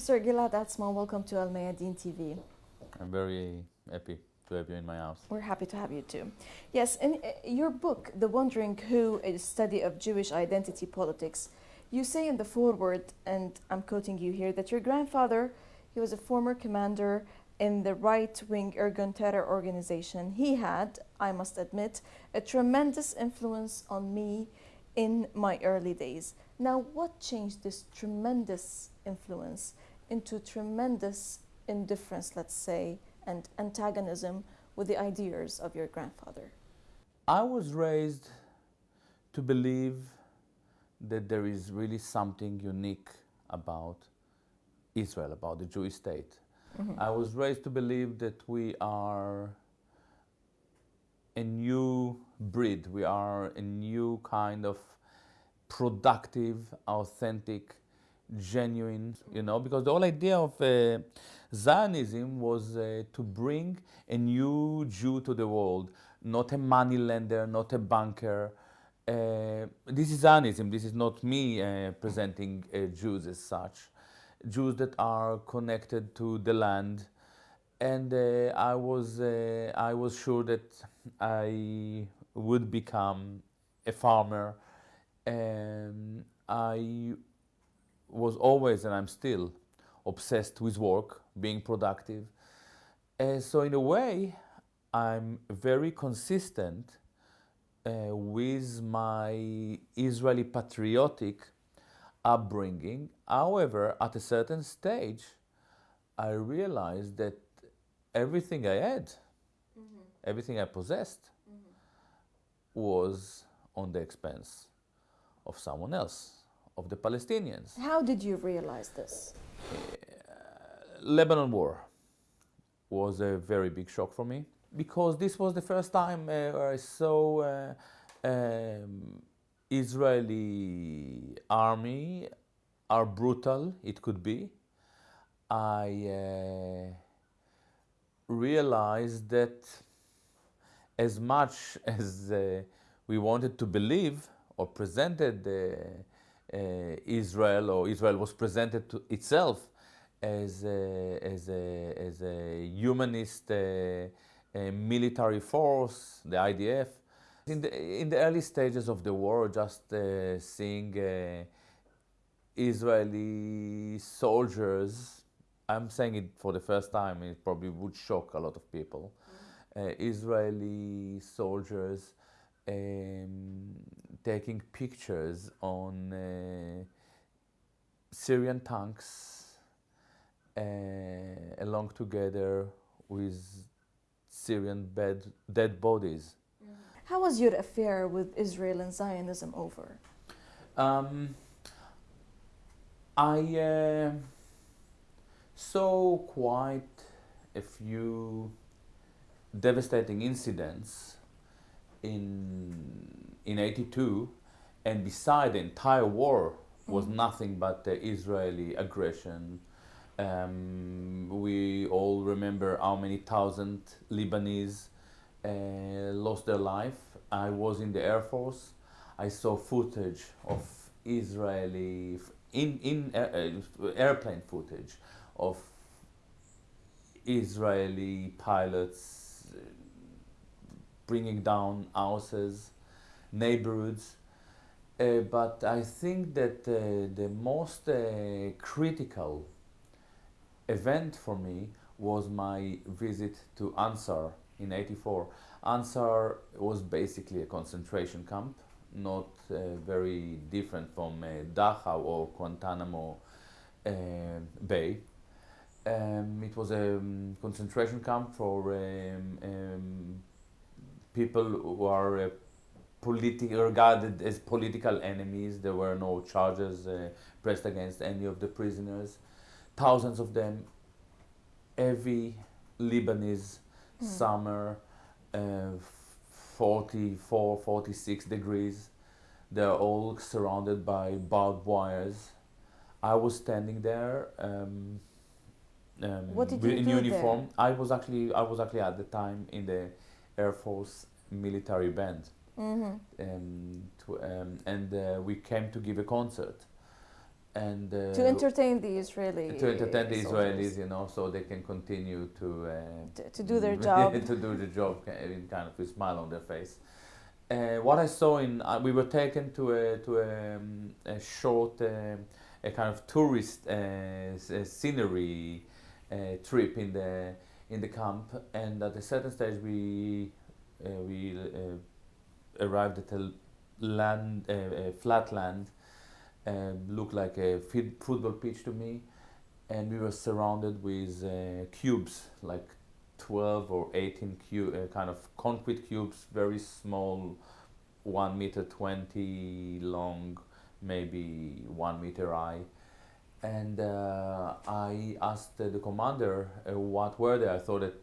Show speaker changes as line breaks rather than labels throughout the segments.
Mr. Gilad Atzmon, welcome to Al Mayadeen TV.
I'm very happy to have you in my house.
We're happy to have you too. Yes, in your book, The Wandering Who, a study of Jewish identity politics, you say in the foreword, and I'm quoting you here, that your grandfather, he was a former commander in the right-wing Irgun terror organization. He had, I must admit, a tremendous influence on me in my early days. Now, what changed this tremendous influence into tremendous indifference, let's say, and antagonism with the ideas of your grandfather?
I was raised to believe that there is really something unique about Israel, about the Jewish state. I was raised to believe that we are a new breed, we are a new kind of productive, authentic, genuine, because the whole idea of Zionism was to bring a new Jew to the world, not a moneylender, not a banker. This is Zionism, this is not me presenting Jews as such. Jews that are connected to the land. And I was sure that I would become a farmer. I was always, and I'm still, obsessed with work, being productive. So in a way, I'm very consistent with my Israeli patriotic upbringing. However, at a certain stage, I realized that everything I had, everything I possessed, was on the expense of someone else, of the Palestinians.
How did you realize this?
Lebanon war was a very big shock for me because this was the first time where I saw Israeli army, how brutal it could be. I realized that as much as we wanted to believe or presented Israel, or Israel was presented to itself as a humanist military force, the IDF. In the early stages of the war, just seeing Israeli soldiers, I'm saying it for the first time, it probably would shock a lot of people. Israeli soldiers taking pictures on Syrian tanks along together with Syrian dead bodies.
How was your affair with Israel and Zionism over?
I saw quite a few devastating incidents in '82, and beside the entire war was nothing but the Israeli aggression. We all remember how many thousand Lebanese lost their life. I was in the Air Force. I saw footage of Israeli airplane footage of Israeli pilots bringing down houses, neighborhoods. But I think that the most critical event for me was my visit to Ansar in '84. Ansar was basically a concentration camp, not very different from Dachau or Guantanamo Bay. It was a concentration camp for people who are regarded as political enemies. There were no charges pressed against any of the prisoners. Thousands of them, every Lebanese summer, 44, 46 degrees. They're all surrounded by barbed wires. I was standing there
What did you
in
do
uniform.
there?
I was actually at the time in the Air Force military band, and we came to give a concert. and
To entertain the Israeli
to entertain the
soldiers.
Israelis, you know, so they can continue
To do their job.
to do the job in kind of a smile on their face. What I saw we were taken a short, a kind of tourist scenery trip in the camp, and at a certain stage we arrived at a flat land, looked like a football pitch to me, and we were surrounded with cubes, like 12 or 18 kind of concrete cubes, very small, 1 meter 20 long, maybe 1 meter high. And I asked the commander what were they. I thought that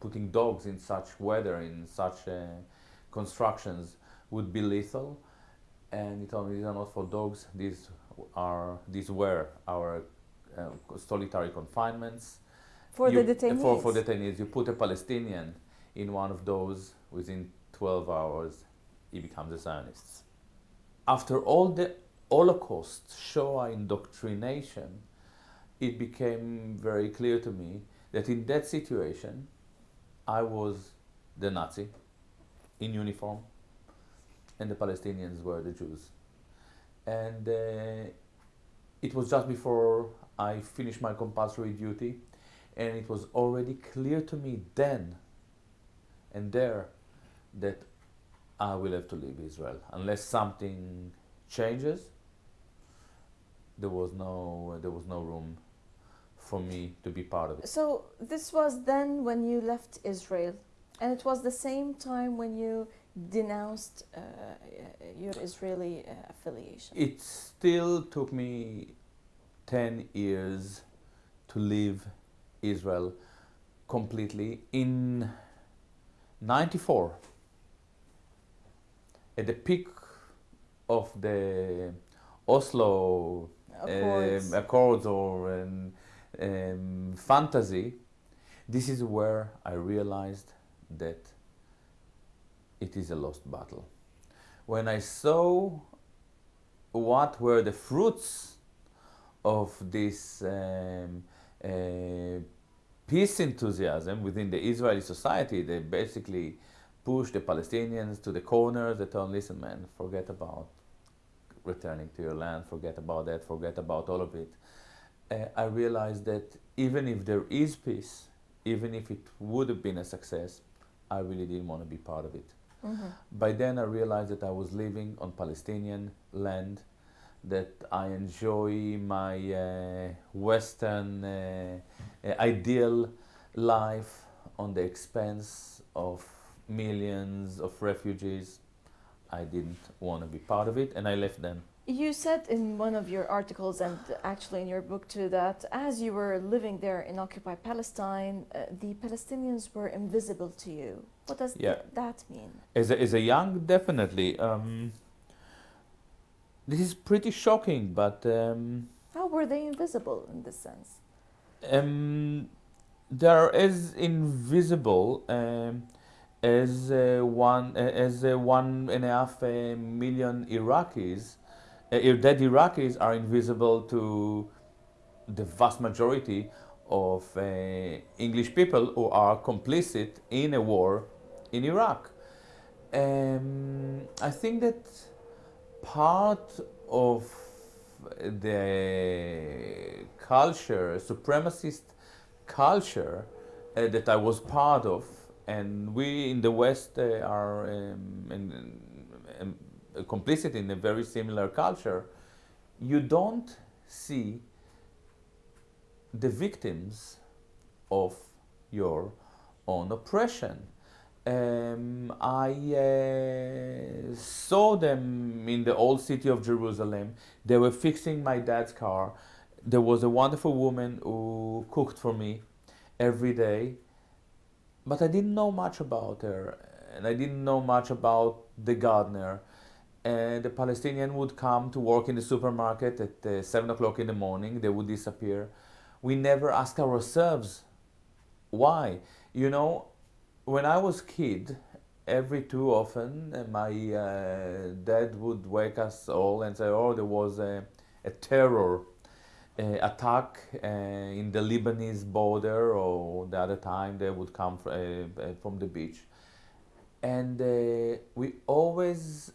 putting dogs in such weather, in such constructions, would be lethal. And he told me these are not for dogs. These were our solitary confinements.
For the detainees.
For detainees, you put a Palestinian in one of those, within 12 hours, he becomes a Zionist. After all the Holocaust Shoah indoctrination, it became very clear to me that in that situation, I was the Nazi in uniform, and the Palestinians were the Jews. And it was just before I finished my compulsory duty, and it was already clear to me then and there that I will have to leave Israel unless something changes. There was no room for me to be part of it.
So this was then when you left Israel, and it was the same time when you denounced your Israeli affiliation.
It still took me 10 years to leave Israel completely. In 94, at the peak of the Oslo Accords or fantasy, this is where I realized that it is a lost battle. When I saw what were the fruits of this peace enthusiasm within the Israeli society, they basically pushed the Palestinians to the corners. They told them, listen man, forget about returning to your land, forget about that, forget about all of it. I realized that even if there is peace, even if it would have been a success, I really didn't want to be part of it.
Mm-hmm.
By then I realized that I was living on Palestinian land, that I enjoy my Western ideal life on the expense of millions of refugees. I didn't want to be part of it, and I left then.
You said in one of your articles, and actually in your book too, that as you were living there in occupied Palestine, the Palestinians were invisible to you. What does that mean?
As a young, definitely. This is pretty shocking, but...
how were they invisible in this sense?
They're as invisible as 1.5 million Iraqis. Dead Iraqis are invisible to the vast majority of English people who are complicit in a war in Iraq. I think that part of the culture, supremacist culture that I was part of, and we in the West are complicit in a very similar culture, you don't see the victims of your own oppression. I saw them in the old city of Jerusalem. They were fixing my dad's car. There was a wonderful woman who cooked for me every day, but I didn't know much about her, and I didn't know much about the gardener. And the Palestinian would come to work in the supermarket at 7 o'clock in the morning. They would disappear. We never asked ourselves why. You know, when I was kid, every too often my dad would wake us all and say, oh, there was a a terror attack in the Lebanese border, or the other time they would come from the beach. And we always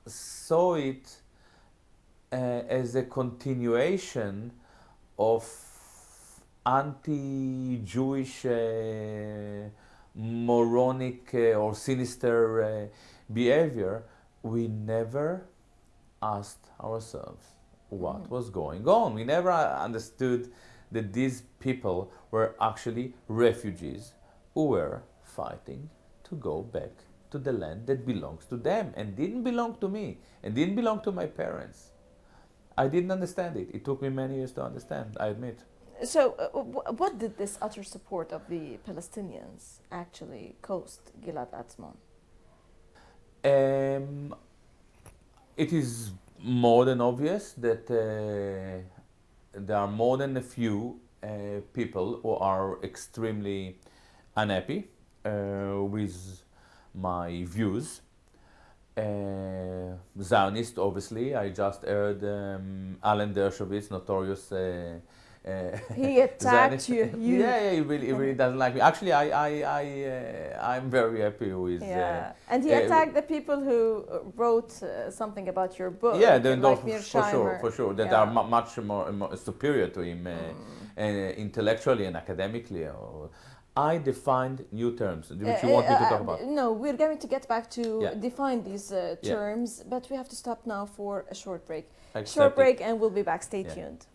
saw it as a continuation of anti-Jewish, moronic or sinister behavior. We never asked ourselves what was going on. We never understood that these people were actually refugees who were fighting to go back to the land that belongs to them and didn't belong to me and didn't belong to my parents. I didn't understand it. It took me many years to understand, I admit.
So, what did this utter support of the Palestinians actually cost Gilad Atzmon?
It is more than obvious that there are more than a few people who are extremely unhappy with my views. Zionist, obviously. I just heard Alan Dershowitz, notorious
He attacked
Zionist.
you.
Yeah, he really doesn't like me. Actually, I'm very happy with.
Yeah, and he attacked the people who wrote something about your book.
Yeah,
like
for sure, that are much more superior to him intellectually and academically. I defined new terms, which you want me to talk about.
No, we're going to get back to define these terms, but we have to stop now for a short break. Short break, and we'll be back. Stay tuned.